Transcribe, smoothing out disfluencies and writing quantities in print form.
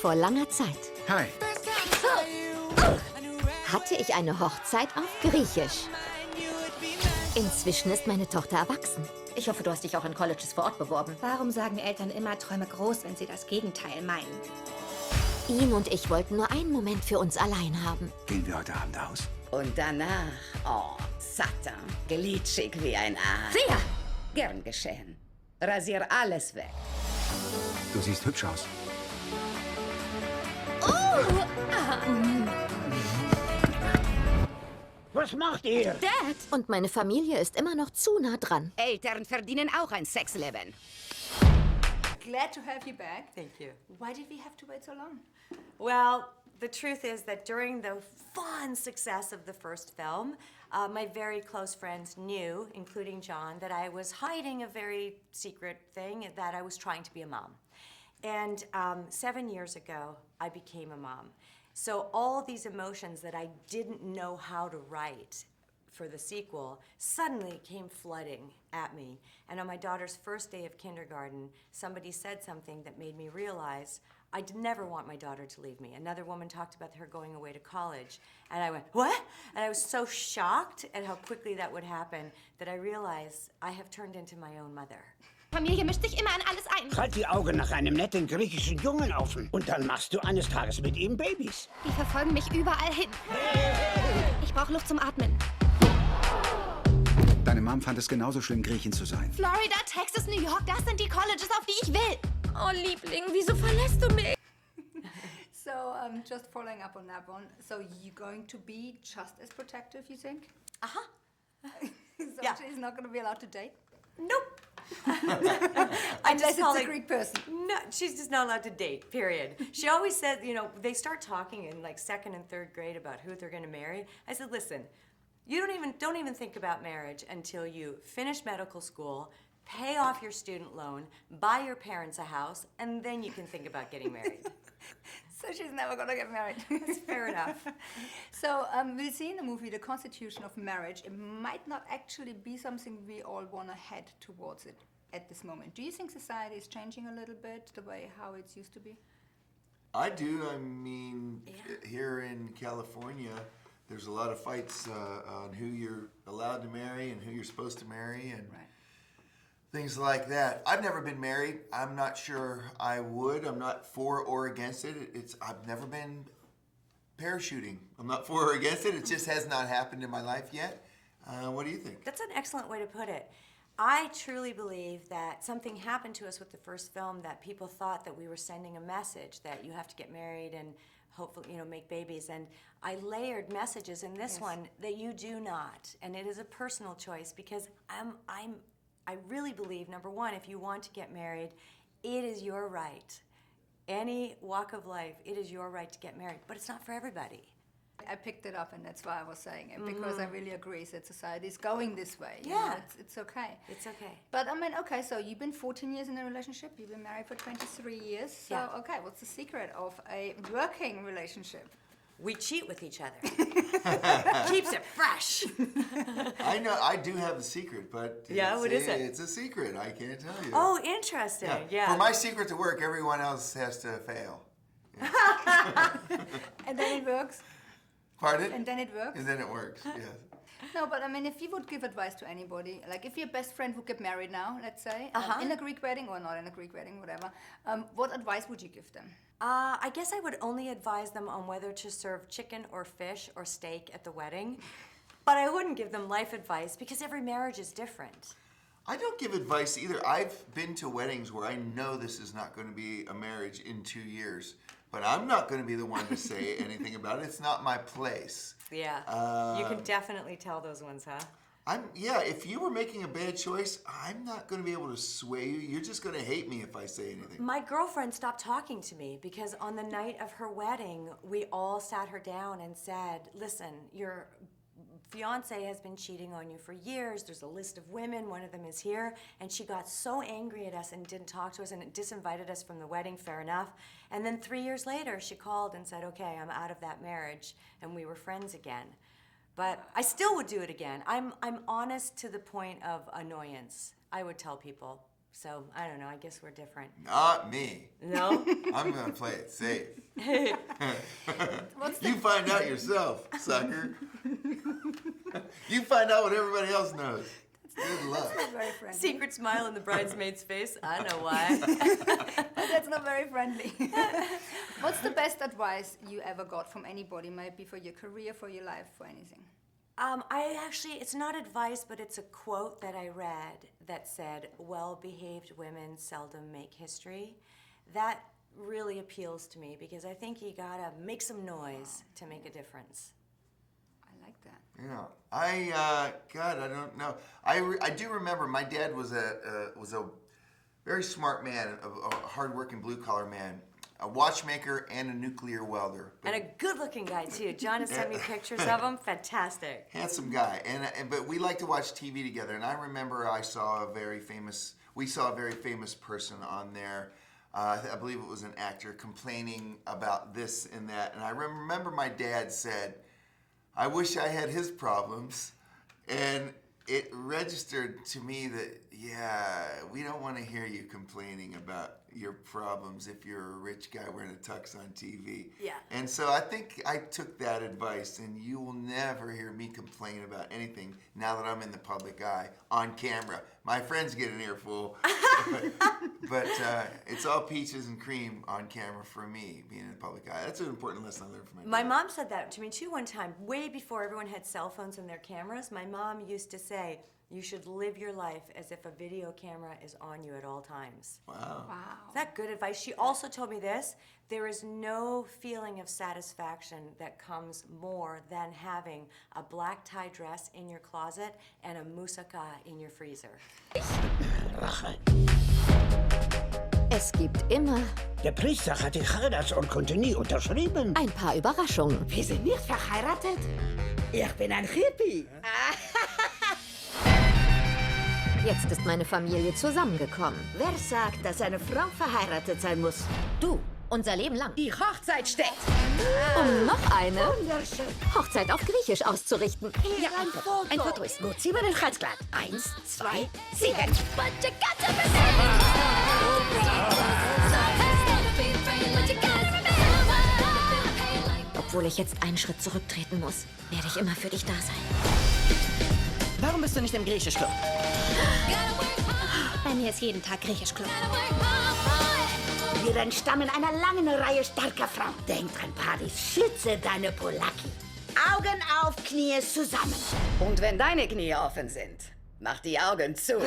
Vor langer Zeit Hi. hatte ich eine Hochzeit auf Griechisch. Inzwischen ist meine Tochter erwachsen. Ich hoffe, du hast dich auch an Colleges vor Ort beworben. Warum sagen Eltern immer Träume groß, wenn sie das Gegenteil meinen? Ihn und ich wollten nur einen Moment für uns allein haben. Gehen wir heute Abend aus? Und danach, oh, Satan, glitschig wie ein Aal. Sia! Gern geschehen. Rasier alles weg. Du siehst hübsch aus. Was macht ihr? Dad! Und meine Familie ist immer noch zu nah dran. Eltern verdienen auch ein Sexleben. Glad to have you back. Thank you. Why did we have to wait so long? Well, the truth is that during the fun success of the first film, my very close friends knew, including John, that I was hiding a very secret thing, that I was trying to be a mom. And 7 years ago, I became a mom. So all these emotions that I didn't know how to write for the sequel suddenly came flooding at me. And on my daughter's first day of kindergarten, somebody said something that made me realize I'd never want my daughter to leave me. Another woman talked about her going away to college. And I went, what? And I was so shocked at how quickly that would happen that I realized I have turned into my own mother. Familie mischt sich immer in alles ein. Halt die Augen nach einem netten griechischen Jungen offen. Und dann machst du eines Tages mit ihm Babys. Die verfolgen mich überall hin. Ich brauche Luft zum Atmen. Deine Mom fand es genauso schlimm, Griechin zu sein. Florida, Texas, New York, das sind die Colleges, auf die ich will. Oh, Liebling, wieso verlässt du mich? So, just following up on that one. So, you're going to be just as protective, you think? Uh-huh. So Yeah. she's not going to be allowed to date? Nope. Unless it's a Greek person. No, she's just not allowed to date, period. She always said, you know, they start talking in like second and third grade about who they're going to marry. I said, listen, you don't even think about marriage until you finish medical school, pay off your student loan, buy your parents a house, and then you can think about getting married. So she's never going to get married. That's fair enough. So, we see in the movie the constitution of marriage. It might not actually be something we all want to head towards it at this moment. Do you think society is changing a little bit the way how it used to be? I do. I mean, here in California, there's a lot of fights on who you're allowed to marry and who you're supposed to marry and things like that. I've never been married. I'm not sure I would. I'm not for or against it. I've never been parachuting. I'm not for or against it. It just has not happened in my life yet. What do you think? That's an excellent way to put it. I truly believe that something happened to us with the first film, that people thought that we were sending a message that you have to get married and hopefully, you know, make babies. And I layered messages in this one that you do not. And it is a personal choice because I really believe, number one, if you want to get married, it is your right. Any walk of life, it is your right to get married, but it's not for everybody. I picked it up, and that's why I was saying it, because I really agree that society is going this way. You Yeah. know, it's okay. It's okay. But I mean, okay, so you've been 14 years in a relationship, you've been married for 23 years. So, Yeah. okay, what's the secret of a working relationship? We cheat with each other. Keeps it fresh. I know I do have a secret, but What is it? It's a secret. I can't tell you. Oh, interesting. Yeah. For my secret to work, everyone else has to fail. And then it works? Pardon? And then it works? And then it works, yes. No, but I mean, if you would give advice to anybody, like if your best friend would get married now, let's say, in a Greek wedding or not in a Greek wedding, whatever, what advice would you give them? I guess I would only advise them on whether to serve chicken or fish or steak at the wedding. But I wouldn't give them life advice because every marriage is different. I don't give advice either. I've been to weddings where I know this is not going to be a marriage in 2 years, but I'm not going to be the one to say anything about it. It's not my place. Yeah. You can definitely tell those ones, huh? If you were making a bad choice, I'm not going to be able to sway you. You're just going to hate me if I say anything. My girlfriend stopped talking to me because on the night of her wedding, we all sat her down and said, listen, your fiance has been cheating on you for years. There's a list of women. One of them is here. And she got so angry at us and didn't talk to us and disinvited us from the wedding, fair enough. And then 3 years later, she called and said, okay, I'm out of that marriage. And we were friends again. But I still would do it again. I'm honest to the point of annoyance. I would tell people, So, I don't know, I guess we're different. Not me. No? I'm gonna play it safe. You find out yourself, sucker. You find out what everybody else knows. Good luck. That's not very friendly. Secret smile on the bridesmaid's face. I know why. But that's not very friendly. What's the best advice you ever got from anybody? Might be for your career, for your life, for anything. It's not advice, but it's a quote that I read that said, well-behaved women seldom make history. That really appeals to me because I think you gotta make some noise to make a difference. I like that. Yeah, God, I don't know. I do remember my dad was a very smart man, a hard-working blue-collar man, a watchmaker and a nuclear welder. And a good-looking guy too. John has sent me pictures of him. Fantastic. Handsome guy, but we like to watch TV together. And I remember we saw a very famous person on there. I believe it was an actor complaining about this and that. And I remember my dad said, "I wish I had his problems," and it registered to me that, yeah, we don't want to hear you complaining about your problems if you're a rich guy wearing a tux on TV. Yeah. And so I think I took that advice, and you will never hear me complain about anything now that I'm in the public eye on camera. My friends get an earful, but it's all peaches and cream on camera for me, being in the public eye. That's an important lesson I learned from my dad. mom said that to me too one time, way before everyone had cell phones and their cameras. My mom used to say, you should live your life as if a video camera is on you at all times. Wow. Is that good advice? She also told me this, there is no feeling of satisfaction that comes more than having a black tie dress in your closet and a moussaka in your freezer. Rache. Es gibt immer Der Priester hat die Heiratsurkunde nie unterschrieben. ein paar Überraschungen. Wir sind nicht verheiratet. Ich bin ein Hippie. Jetzt ist meine Familie zusammengekommen. Wer sagt, dass eine Frau verheiratet sein muss? Du, unser Leben lang. Die Hochzeit steht. Um noch eine Hochzeit auf Griechisch auszurichten. Hier ein Foto. Ein Foto ist gut. Zieh mal den Kreuzglatt. 1, 2, 7. Obwohl ich jetzt einen Schritt zurücktreten muss, werde ich immer für dich da sein. Warum bist du nicht im Griechischclub? Bei mir ist jeden Tag Griechisch-Club. Wir entstammen einer langen Reihe starker Frauen. Denk dran, Paris, schütze deine Polacki. Augen auf, Knie zusammen. Und wenn deine Knie offen sind, mach die Augen zu.